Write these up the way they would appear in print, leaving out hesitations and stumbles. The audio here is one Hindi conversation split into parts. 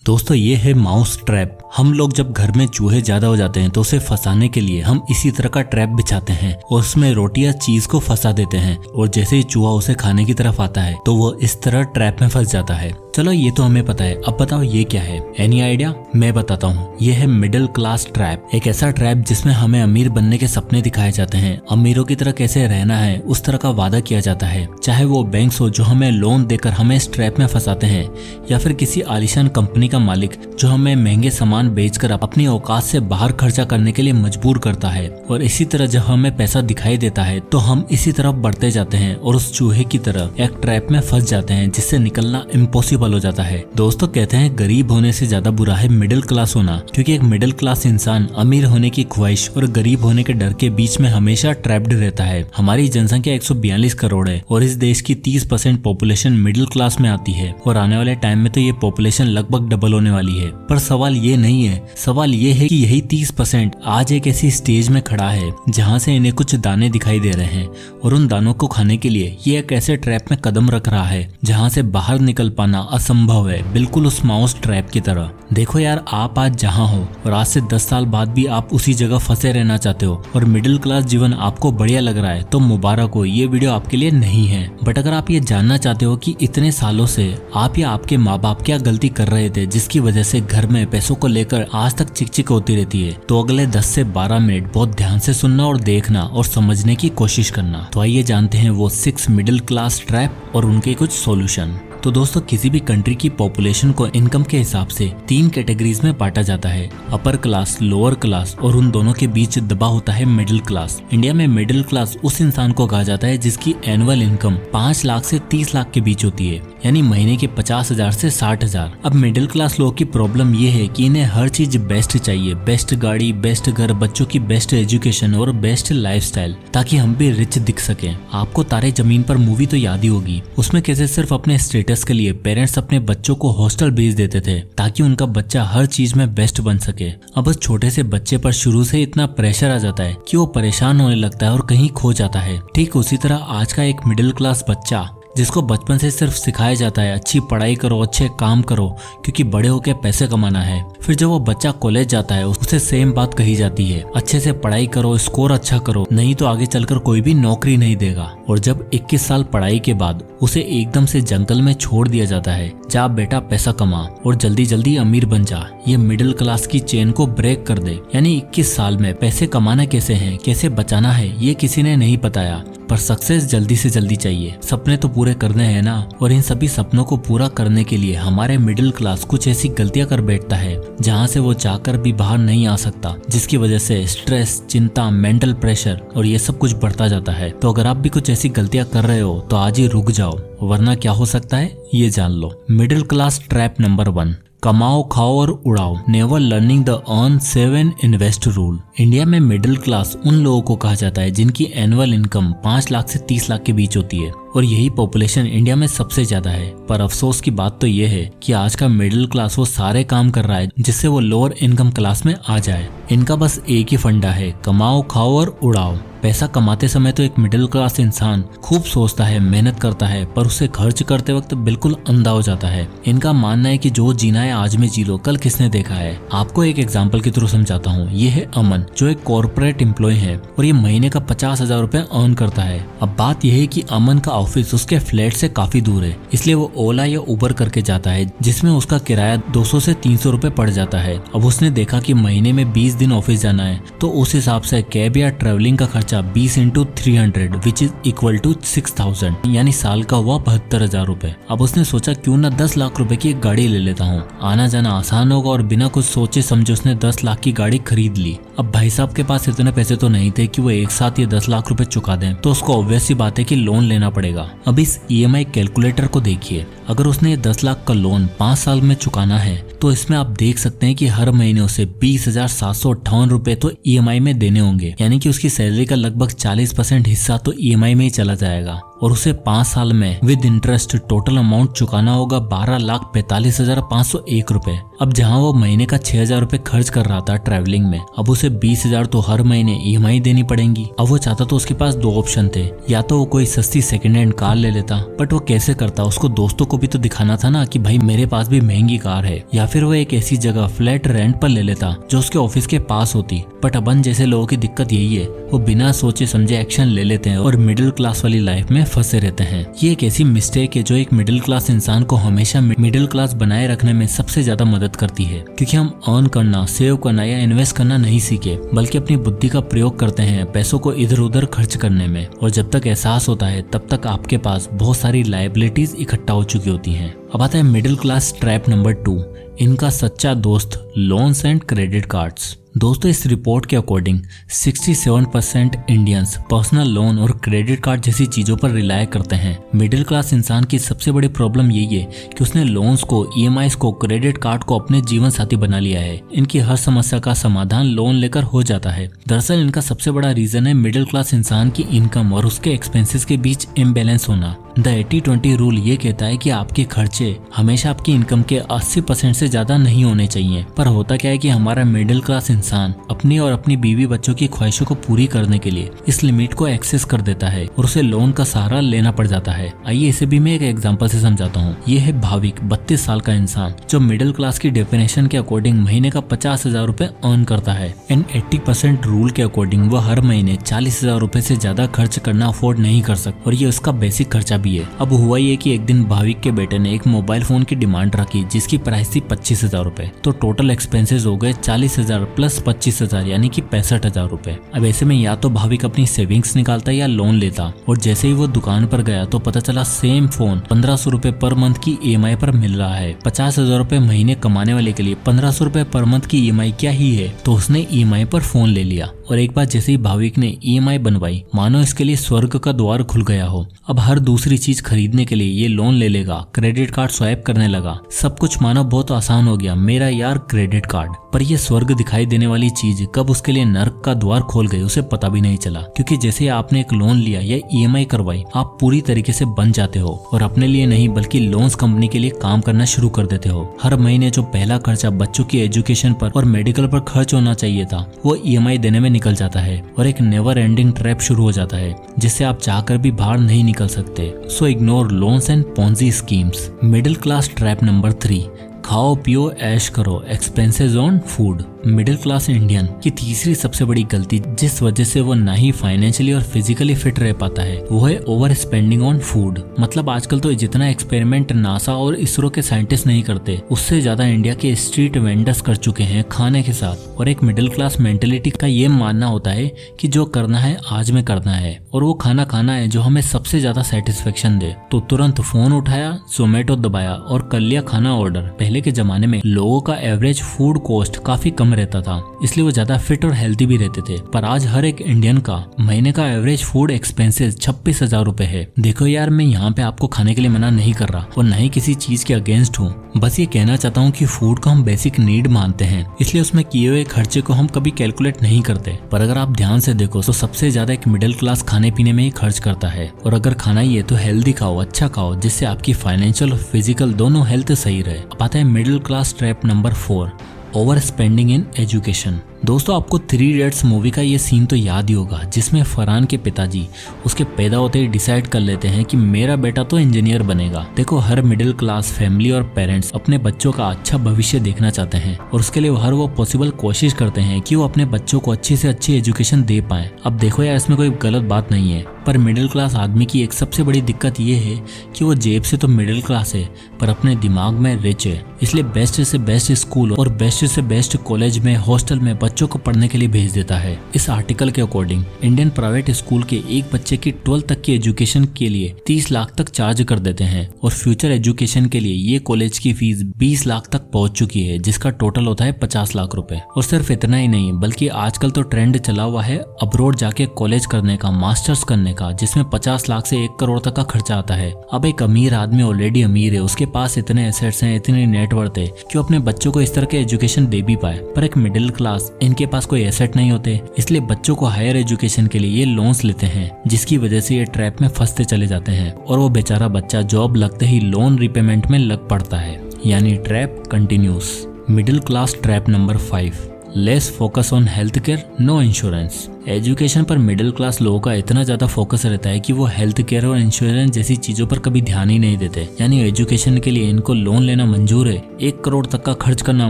दोस्तों ये है माउस ट्रैप। हम लोग जब घर में चूहे ज्यादा हो जाते हैं तो उसे फंसाने के लिए हम इसी तरह का ट्रैप बिछाते हैं और उसमें रोटी या चीज को फंसा देते हैं और जैसे ही चूहा उसे खाने की तरफ आता है तो वो इस तरह ट्रैप में फंस जाता है। चलो ये तो हमें पता है, अब बताओ ये क्या है? Any idea? मैं बताता हूँ। ये है मिडिल क्लास ट्रैप। एक ऐसा ट्रैप जिसमें हमें अमीर बनने के सपने दिखाए जाते हैं, अमीरों की तरह कैसे रहना है उस तरह का वादा किया जाता है। चाहे वो बैंक हो जो हमें लोन देकर हमें इस ट्रैप में फंसाते हैं, या फिर किसी आलीशान कंपनी का मालिक जो हमें महंगे सामान बेचकर अपनी औकात से बाहर खर्चा करने के लिए मजबूर करता है। और इसी तरह जब हमें पैसा दिखाई देता है तो हम इसी तरफ बढ़ते जाते हैं और उस चूहे की तरह एक ट्रैप में फंस जाते हैं जिससे निकलना इम्पॉसिबल हो जाता है। दोस्तों कहते हैं गरीब होने से ज्यादा बुरा है मिडिल क्लास होना, क्योंकि एक मिडिल क्लास इंसान अमीर होने की ख्वाहिश और गरीब होने के डर के बीच में हमेशा ट्रैप्ड रहता है। हमारी जनसंख्या 142 करोड़ है और इस देश की 30% पॉपुलेशन मिडिल क्लास में आती है और आने वाले टाइम में तो ये पॉपुलेशन लगभग डबल होने वाली है। पर सवाल ये नहीं है, सवाल ये है कि यही 30% आज एक ऐसी स्टेज में खड़ा है जहाँ से इन्हें कुछ दाने दिखाई दे रहे हैं और उन दानों को खाने के लिए ये एक ऐसे ट्रैप में कदम रख रहा है जहाँ से बाहर निकल पाना असंभव है, बिल्कुल उस माउस ट्रैप की तरह। देखो यार, आप आज जहाँ हो और आज से 10 साल बाद भी आप उसी जगह फंसे रहना चाहते हो और मिडिल क्लास जीवन आपको बढ़िया लग रहा है तो मुबारक हो, ये वीडियो आपके लिए नहीं है। बट अगर आप ये जानना चाहते हो कि इतने सालों से आप या आपके माँ बाप क्या गलती कर रहे थे जिसकी वजह से घर में पैसों को लेकर आज तक चिकचिक होती रहती है, तो अगले 10 से 12 मिनट बहुत ध्यान से सुनना और देखना और समझने की कोशिश करना। तो आइए जानते हैं वो 6 मिडिल क्लास ट्रैप और उनके कुछ सॉल्यूशन। तो दोस्तों किसी भी कंट्री की पॉपुलेशन को इनकम के हिसाब से 3 कैटेगरीज में बांटा जाता है, अपर क्लास, लोअर क्लास और उन दोनों के बीच दबा होता है मिडिल क्लास। इंडिया में मिडिल क्लास उस इंसान को कहा जाता है जिसकी एनुअल इनकम 5 लाख से 30 लाख के बीच होती है, यानी महीने के 50,000 से 60,000। अब मिडिल क्लास लोगों की प्रॉब्लम ये है कि इन्हें हर चीज बेस्ट चाहिए, बेस्ट गाड़ी, बेस्ट घर, बच्चों की बेस्ट एजुकेशन और बेस्ट लाइफस्टाइल, ताकि हम भी रिच दिख सकें। आपको तारे जमीन पर मूवी तो याद ही होगी, उसमें कैसे सिर्फ अपने स्टेटस के लिए पेरेंट्स अपने बच्चों को हॉस्टल भेज देते थे ताकि उनका बच्चा हर चीज में बेस्ट बन सके। अब उस छोटे से बच्चे पर शुरू से इतना प्रेशर आ जाता है कि वो परेशान होने लगता है और कहीं खो जाता है। ठीक उसी तरह आज का एक मिडिल क्लास बच्चा जिसको बचपन से सिर्फ सिखाया जाता है अच्छी पढ़ाई करो, अच्छे काम करो क्योंकि बड़े होकर पैसे कमाना है। फिर जब वो बच्चा कॉलेज जाता है उसे सेम बात कही जाती है, अच्छे से पढ़ाई करो, स्कोर अच्छा करो, नहीं तो आगे चलकर कोई भी नौकरी नहीं देगा। और जब 21 साल पढ़ाई के बाद उसे एकदम से जंगल में छोड़ दिया जाता है, जा बेटा पैसा कमा और जल्दी जल्दी अमीर बन जा। ये मिडिल क्लास की चेन को ब्रेक कर दे। यानी 21 साल में पैसे कमाना कैसे है, कैसे बचाना है, ये किसी ने नहीं बताया, पर सक्सेस जल्दी से जल्दी चाहिए। सपने तो पूरे करने हैं ना, और इन सभी सपनों को पूरा करने के लिए हमारे मिडिल क्लास कुछ ऐसी गलतियां कर बैठता है जहां से वो चाहकर भी बाहर नहीं आ सकता, जिसकी वजह से स्ट्रेस, चिंता, मेंटल प्रेशर और ये सब कुछ बढ़ता जाता है। तो अगर आप भी कुछ ऐसी गलतियां कर रहे हो तो आज ही रुक जाओ, वरना क्या हो सकता है ये जान लो। मिडिल क्लास ट्रैप नंबर 1, कमाओ, खाओ और उड़ाओ, never learning the earn, save and invest rule. India में मिडिल क्लास उन लोगों को कहा जाता है जिनकी एनुअल इनकम 5 लाख से 30 लाख के बीच होती है और यही पॉपुलेशन इंडिया में सबसे ज्यादा है। पर अफसोस की बात तो ये है कि आज का मिडिल क्लास वो सारे काम कर रहा है जिससे वो लोअर इनकम क्लास में आ जाए। इनका बस एक ही फंडा है, कमाओ, खाओ और उड़ाओ। पैसा कमाते समय तो एक मिडिल क्लास इंसान खूब सोचता है, मेहनत करता है, पर उसे खर्च करते वक्त बिल्कुल अंधा हो जाता है। इनका मानना है कि जो जीना है आज में जी लो, कल किसने देखा है। आपको एक एग्जांपल के थ्रू समझाता हूँ। ये है अमन, जो एक कॉर्पोरेट एम्प्लॉय है और ये महीने का 50,000 रुपए अर्न करता है। अब बात यह है कि अमन का ऑफिस उसके फ्लैट से काफी दूर है, इसलिए वो ओला या उबर करके जाता है जिसमें उसका किराया 200 से 300 रुपए पड़ जाता है। अब उसने देखा कि महीने में 20 दिन ऑफिस जाना है तो उस हिसाब से कैब या ट्रेवलिंग का खर्चा 20 × 300 विच इज इक्वल टू 6,000, यानी साल का हुआ 72,000 रुपए। अब उसने सोचा क्यों ना 10 लाख रुपए की एक गाड़ी ले लेता हूँ, आना जाना आसान होगा, और बिना कुछ सोचे समझे उसने 10 लाख की गाड़ी खरीद ली। अब भाई साहब के पास इतने पैसे तो नहीं थे कि वो एक साथ ये 10 लाख रुपए चुका दें, तो उसको ऑब्वियस सी बात है कि लोन लेना पड़ेगा। अब इस EMI कैलकुलेटर को देखिए, अगर उसने 10 लाख का लोन 5 साल में चुकाना है तो इसमें आप देख सकते हैं कि हर महीने उसे 20,758 रुपए तो EMI में देने होंगे, यानी कि उसकी सैलरी का लगभग 40% हिस्सा तो EMI में ही चला जाएगा। और उसे 5 साल में विद इंटरेस्ट टोटल अमाउंट चुकाना होगा 12,45,501 रुपए। अब जहां वो महीने का 6,000 रुपए खर्च कर रहा था ट्रैवलिंग में, अब उसे 20,000 तो हर महीने EMI देनी पड़ेंगी। अब वो चाहता तो उसके पास 2 ऑप्शन थे, या तो वो कोई सस्ती सेकंड हैंड कार ले लेता, बट वो कैसे करता, उसको दोस्तों को भी तो दिखाना था ना कि भाई मेरे पास भी महंगी कार है, या फिर वो एक ऐसी जगह फ्लैट रेंट पर ले लेता जो उसके ऑफिस के पास होती। बट अपन जैसे लोगों की दिक्कत यही है, वो बिना सोचे समझे एक्शन ले लेते हैं और मिडिल क्लास वाली लाइफ में फंसे रहते हैं। ये एक ऐसी मिस्टेक है जो एक मिडिल क्लास इंसान को हमेशा मिडिल क्लास बनाए रखने में सबसे ज्यादा मदद करती है, क्योंकि हम अर्न करना, सेव करना या इन्वेस्ट करना नहीं सीखे, बल्कि अपनी बुद्धि का प्रयोग करते हैं पैसों को इधर उधर खर्च करने में। और जब तक एहसास होता है तब तक आपके पास बहुत सारी लायबिलिटीज इकट्ठा हो चुकी होती हैं। अब आता है मिडिल क्लास ट्रैप नंबर 2, इनका सच्चा दोस्त लोन्स एंड क्रेडिट कार्ड्स। दोस्तों, इस रिपोर्ट के अकॉर्डिंग 67% इंडियंस पर्सनल लोन और क्रेडिट कार्ड जैसी चीजों पर रिलाय करते हैं। मिडिल क्लास इंसान की सबसे बड़ी प्रॉब्लम यही है कि उसने लोन्स को, EMIs को, क्रेडिट कार्ड को अपने जीवन साथी बना लिया है। इनकी हर समस्या का समाधान लोन लेकर हो जाता है। दरअसल इनका सबसे बड़ा रीजन है मिडिल क्लास इंसान की इनकम और उसके एक्सपेंसेस के बीच इम्बैलेंस होना। द 80-20 रूल ये कहता है कि आपके खर्चे हमेशा आपकी इनकम के 80% से ज्यादा नहीं होने चाहिए। पर होता क्या है कि हमारा मिडिल क्लास इंसान अपनी और अपनी बीवी बच्चों की ख्वाहिशों को पूरी करने के लिए इस लिमिट को एक्सेस कर देता है और उसे लोन का सहारा लेना पड़ जाता है। आइए इसे भी मैं एक एग्जांपल से समझाता हूँ। ये है भाविक, 32 साल का इंसान, जो मिडिल क्लास की डेफिनेशन के अकॉर्डिंग महीने का 50,000 रुपए अर्न करता है। एंड 80% रूल के अकॉर्डिंग वो हर महीने 40,000 रुपए से ज्यादा खर्च करना अफोर्ड नहीं कर सकता, और ये उसका बेसिक खर्चा भी है। अब हुआ ये कि एक दिन भाविक के बेटे ने एक मोबाइल फोन की डिमांड रखी जिसकी प्राइस थी 25,000 रुपए। तो टोटल एक्सपेंसेस हो गए 40,000 प्लस 25,000 यानी कि 65,000 रुपए। अब ऐसे में या तो भाविक अपनी सेविंग्स निकालता या लोन लेता, और जैसे ही वो दुकान पर गया तो पता चला सेम फोन 1,500 रुपए पर मंथ की EMI पर मिल रहा है। 50,000 रुपए महीने कमाने वाले के लिए 1,500 रुपए पर मंथ की EMI क्या ही है, तो उसने EMI पर फोन ले लिया। और एक बार जैसे ही भाविक ने EMI बनवाई, मानो इसके लिए स्वर्ग का द्वार खुल गया हो। अब हर दूसरी चीज खरीदने के लिए ये लोन ले लेगा, क्रेडिट कार्ड स्वैप करने लगा, सब कुछ मानो बहुत आसान हो गया, मेरा यार क्रेडिट कार्ड। पर ये स्वर्ग दिखाई देने वाली चीज कब उसके लिए नर्क का द्वार खोल गई उसे पता भी नहीं चला, क्योंकि जैसे आपने एक लोन लिया या EMI करवाई, आप पूरी तरीके से बन जाते हो और अपने लिए नहीं बल्कि लोन्स कंपनी के लिए काम करना शुरू कर देते हो। हर महीने जो पहला खर्चा बच्चों की एजुकेशन पर और मेडिकल पर खर्च होना चाहिए था, वो EMI देने में निकल जाता है और एक नेवर एंडिंग ट्रैप शुरू हो जाता है जिससे आप चाहकर भी बाहर नहीं निकल सकते। So ignore loans and Ponzi schemes. Middle class trap number 3, खाओ पियो ऐश करो, expenses on food. Middle class Indian की तीसरी सबसे बड़ी गलती जिस वजह से वो ना ही फाइनेंशियली और फिजिकली फिट रह पाता है, वो है ओवर स्पेंडिंग ऑन फूड। मतलब आजकल तो जितना एक्सपेरिमेंट नासा और इसरो के साइंटिस्ट नहीं करते, उससे ज्यादा इंडिया के स्ट्रीट वेंडर्स कर चुके हैं खाने के साथ। और एक मिडिल क्लास मेंटेलिटी का ये मानना होता है कि जो करना है आज में करना है, और वो खाना खाना है जो हमें सबसे ज्यादा सेटिस्फेक्शन दे। तो तुरंत फोन उठाया, जोमेटो दबाया और कर लिया खाना ऑर्डर। पहले के जमाने में लोगों का एवरेज फूड कॉस्ट काफी कम रहता था, इसलिए वो ज्यादा फिट और हेल्दी भी रहते थे। पर आज हर एक इंडियन का महीने का एवरेज फूड एक्सपेंसेस 26,000 रुपए है। देखो यार, मैं यहाँ पे आपको खाने के लिए मना नहीं कर रहा और न ही किसी चीज के अगेंस्ट हूँ, बस ये कहना चाहता हूँ कि फूड को हम बेसिक नीड मानते हैं, इसलिए उसमें किए हुए खर्चे को हम कभी कैलकुलेट नहीं करते। पर अगर आप ध्यान से देखो तो सबसे ज्यादा एक मिडिल क्लास खाने पीने में ही खर्च करता है। और अगर खाना ही है तो हेल्दी खाओ, अच्छा खाओ, जिससे आपकी फाइनेंशियल और फिजिकल दोनों हेल्थ सही रहे। अब आता है middle class trap number 4, over spending in education. दोस्तों, आपको 3 इडियट्स मूवी का ये सीन तो याद ही होगा जिसमें फरहान के पिताजी उसके पैदा होते ही डिसाइड कर लेते हैं कि मेरा बेटा तो इंजीनियर बनेगा। देखो, हर मिडिल क्लास फैमिली और पेरेंट्स अपने बच्चों का अच्छा भविष्य देखना चाहते हैं और उसके लिए हर वो पॉसिबल कोशिश करते हैं कि वो अपने बच्चों को अच्छी से अच्छी एजुकेशन दे पाएं। अब देखो यार, इसमें कोई गलत बात नहीं है, पर मिडिल क्लास आदमी की एक सबसे बड़ी दिक्कत ये है कि वो जेब से तो मिडिल क्लास है पर अपने दिमाग में रिच है, इसलिए बेस्ट से बेस्ट स्कूल और बेस्ट से बेस्ट कॉलेज में, हॉस्टल में बच्चों को पढ़ने के लिए भेज देता है। इस आर्टिकल के अकॉर्डिंग इंडियन प्राइवेट स्कूल के एक बच्चे की 12th तक की एजुकेशन के लिए 30 लाख तक चार्ज कर देते हैं और फ्यूचर एजुकेशन के लिए ये कॉलेज की फीस 20 लाख तक पहुंच चुकी है, जिसका टोटल होता है 50 लाख रुपए। और सिर्फ इतना ही नहीं, बल्कि आजकल तो ट्रेंड चला हुआ है अब्रॉड जाके कॉलेज करने का, मास्टर्स करने का, जिसमें 50 लाख से 1 करोड़ तक का खर्चा आता है। अब एक अमीर आदमी ऑलरेडी अमीर है, उसके पास इतने एसेट्स हैं, इतनी नेटवर्थ है कि वो अपने बच्चों को इस तरह के एजुकेशन दे भी पाए। पर एक मिडिल क्लास, इनके पास कोई एसेट नहीं होते, इसलिए बच्चों को हायर एजुकेशन के लिए ये लोन्स लेते हैं, जिसकी वजह से ये ट्रैप में फंसते चले जाते हैं और वो बेचारा बच्चा जॉब लगते ही लोन रिपेमेंट में लग पड़ता है, यानी trap continues. Middle class trap number 5, less focus on health care, no insurance. Education पर मिडिल क्लास लोगों का इतना ज्यादा फोकस रहता है कि वो हेल्थ केयर और इंश्योरेंस जैसी चीजों पर कभी ध्यान ही नहीं देते। यानी एजुकेशन के लिए इनको लोन लेना मंजूर है, 1 करोड़ तक का खर्च करना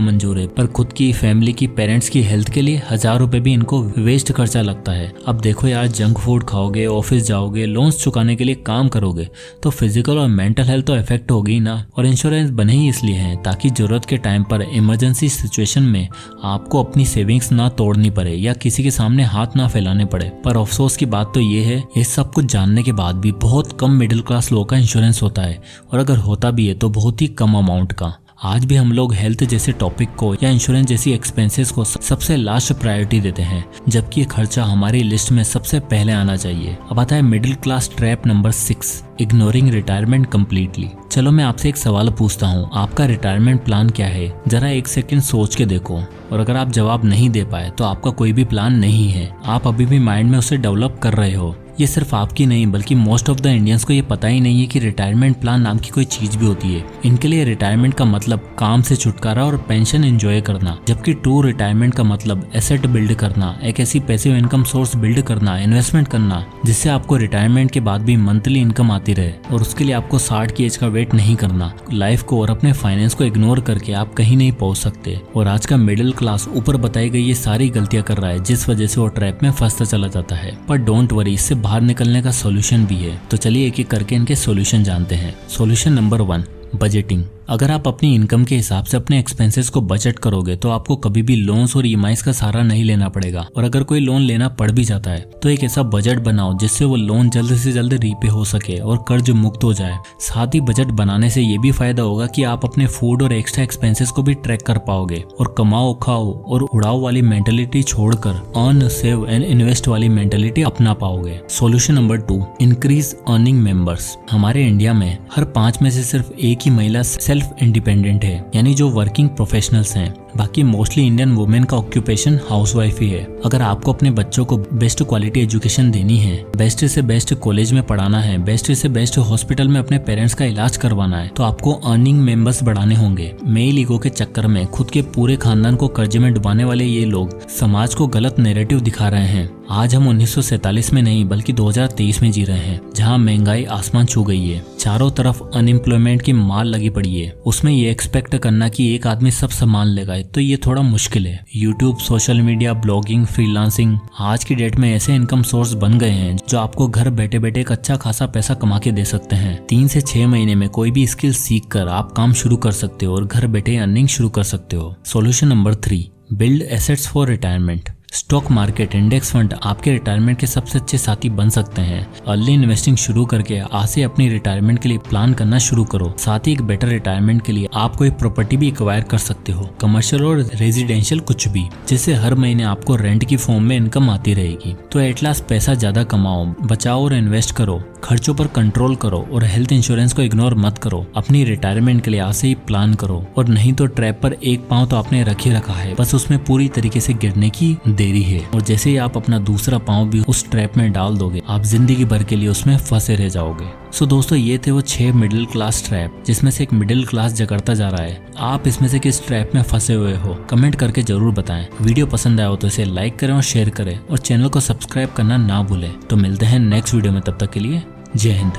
मंजूर है, पर खुद की फैमिली की, पेरेंट्स की हेल्थ के लिए 1000 रुपए भी इनको वेस्ट खर्चा लगता है। अब देखो यार, जंक फूड खाओगे, ऑफिस जाओगे, लोन्स चुकाने के लिए काम करोगे तो फिजिकल और मेंटल हेल्थ तो इफेक्ट होगी ना। और इंश्योरेंस बने ही इसलिए है ताकि जरूरत के टाइम पर, इमरजेंसी सिचुएशन में आपको अपनी सेविंग्स ना तोड़नी पड़े या किसी के सामने हाथ ना फैलाने पड़े। पर अफसोस की बात तो ये है, ये सब कुछ जानने के बाद भी बहुत कम मिडिल क्लास लोगों का इंश्योरेंस होता है, और अगर होता भी है तो बहुत ही कम अमाउंट का। आज भी हम लोग हेल्थ जैसे टॉपिक को या इंश्योरेंस जैसी एक्सपेंसेस को सबसे लास्ट प्रायोरिटी देते हैं, जबकि ये खर्चा हमारी लिस्ट में सबसे पहले आना चाहिए। अब आता है middle class trap number 6, ignoring retirement completely. चलो मैं आपसे एक सवाल पूछता हूँ, आपका रिटायरमेंट प्लान क्या है? जरा 1 सेकंड सोच के देखो, और अगर आप जवाब नहीं दे पाए तो आपका कोई भी प्लान नहीं है, आप अभी भी माइंड में उसे डेवलप कर रहे हो। ये सिर्फ आपकी नहीं बल्कि मोस्ट ऑफ द इंडियंस को ये पता ही नहीं है कि रिटायरमेंट प्लान नाम की कोई चीज भी होती है। इनके लिए रिटायरमेंट का मतलब काम से छुटकारा और पेंशन एंजॉय करना, जबकि ट्रू रिटायरमेंट का मतलब एसेट बिल्ड करना, एक ऐसी पैसिव इनकम सोर्स बिल्ड करना, इन्वेस्टमेंट करना जिससे आपको रिटायरमेंट के बाद भी मंथली इनकम आती रहे, और उसके लिए आपको 60 की एज का वेट नहीं करना। लाइफ को और अपने फाइनेंस को इग्नोर करके आप कहीं नहीं पहुंच सकते। और आज का मिडिल क्लास ऊपर बताई गई ये सारी गलतियां कर रहा है, जिस वजह से वो ट्रैप में फंसता चला जाता है। पर डोंट वरी, इससे बाहर निकलने का सॉल्यूशन भी है। तो चलिए एक एक करके इनके सॉल्यूशन जानते हैं। Solution number 1, budgeting. अगर आप अपनी इनकम के हिसाब से अपने एक्सपेंसेस को बजट करोगे तो आपको कभी भी लोन्स और ईएमआईज का सहारा नहीं लेना पड़ेगा। और अगर कोई लोन लेना पड़ भी जाता है तो एक ऐसा बजट बनाओ जिससे वो लोन जल्द से जल्द रीपे हो सके और कर्ज मुक्त हो जाए। साथ ही बजट बनाने से ये भी फायदा होगा कि आप अपने फूड और एक्स्ट्रा एक्सपेंसेस को भी ट्रैक कर पाओगे, और कमाओ, खाओ और उड़ाओ वाली मेंटेलिटी छोड़कर अर्न, सेव एंड इन्वेस्ट वाली मेंटेलिटी अपना पाओगे। Solution number 2, increase earning members. हमारे इंडिया में हर 5 में से सिर्फ 1 ही महिला सेल्फ इंडिपेंडेंट है, यानी जो वर्किंग प्रोफेशनल्स हैं। बाकी मोस्टली इंडियन वुमेन का ऑक्यूपेशन हाउसवाइफ ही है। अगर आपको अपने बच्चों को बेस्ट क्वालिटी एजुकेशन देनी है, बेस्ट से बेस्ट कॉलेज में पढ़ाना है, बेस्ट से बेस्ट हॉस्पिटल में अपने पेरेंट्स का इलाज करवाना है, तो आपको अर्निंग मेंबर्स बढ़ाने होंगे। मेल ईगो के चक्कर में खुद के पूरे खानदान को कर्जे में डुबाने वाले ये लोग समाज को गलत नैरेटिव दिखा रहे हैं। आज हम 1947 में नहीं बल्कि 2023 में जी रहे हैं, जहां महंगाई आसमान छू गई है, चारों तरफ अनएम्प्लॉयमेंट की मार लगी पड़ी है। उसमें ये एक्सपेक्ट करना कि एक आदमी सब संभाल लेगा तो ये थोड़ा मुश्किल है। YouTube, social media, blogging, freelancing आज की डेट में ऐसे इनकम सोर्स बन गए हैं जो आपको घर बैठे बैठे एक अच्छा खासा पैसा कमा के दे सकते हैं। 3 से 6 महीने में कोई भी स्किल सीख कर आप काम शुरू कर सकते हो और घर बैठे अर्निंग शुरू कर सकते हो। Solution number 3, build assets for retirement. Stock market, index fund आपके रिटायरमेंट के सबसे अच्छे साथी बन सकते हैं। अर्ली इन्वेस्टिंग शुरू करके आज से अपनी रिटायरमेंट के लिए प्लान करना शुरू करो। साथ ही एक बेटर रिटायरमेंट के लिए आप कोई प्रॉपर्टी भी एक्वायर कर सकते हो, कमर्शियल और रेजिडेंशियल कुछ भी, जिससे हर महीने आपको रेंट की फॉर्म में इनकम आती रहेगी। तो एट लास्ट पैसा ज्यादा कमाओ, बचाओ और इन्वेस्ट करो, खर्चों पर कंट्रोल करो और हेल्थ इंश्योरेंस को इग्नोर मत करो। अपनी रिटायरमेंट के लिए आज से ही प्लान करो, और नहीं तो ट्रैप पर एक पांव तो आपने रख ही रखा है, बस उसमें पूरी तरीके से गिरने की देरी है। और जैसे ही आप अपना दूसरा पांव भी उस ट्रैप में डाल दोगे, आप जिंदगी भर के लिए उसमें फंसे रह जाओगे। सो दोस्तों, ये थे वो 6 मिडिल क्लास ट्रैप, जिसमें से एक मिडिल क्लास जगड़ता जा रहा है। आप इसमें से किस ट्रैप में फंसे हुए हो कमेंट करके जरूर बताएं। वीडियो पसंद आया हो तो इसे लाइक करें और शेयर करें, और चैनल को सब्सक्राइब करना ना भूलें। तो मिलते हैं नेक्स्ट वीडियो में, तब तक के लिए जय हिंद।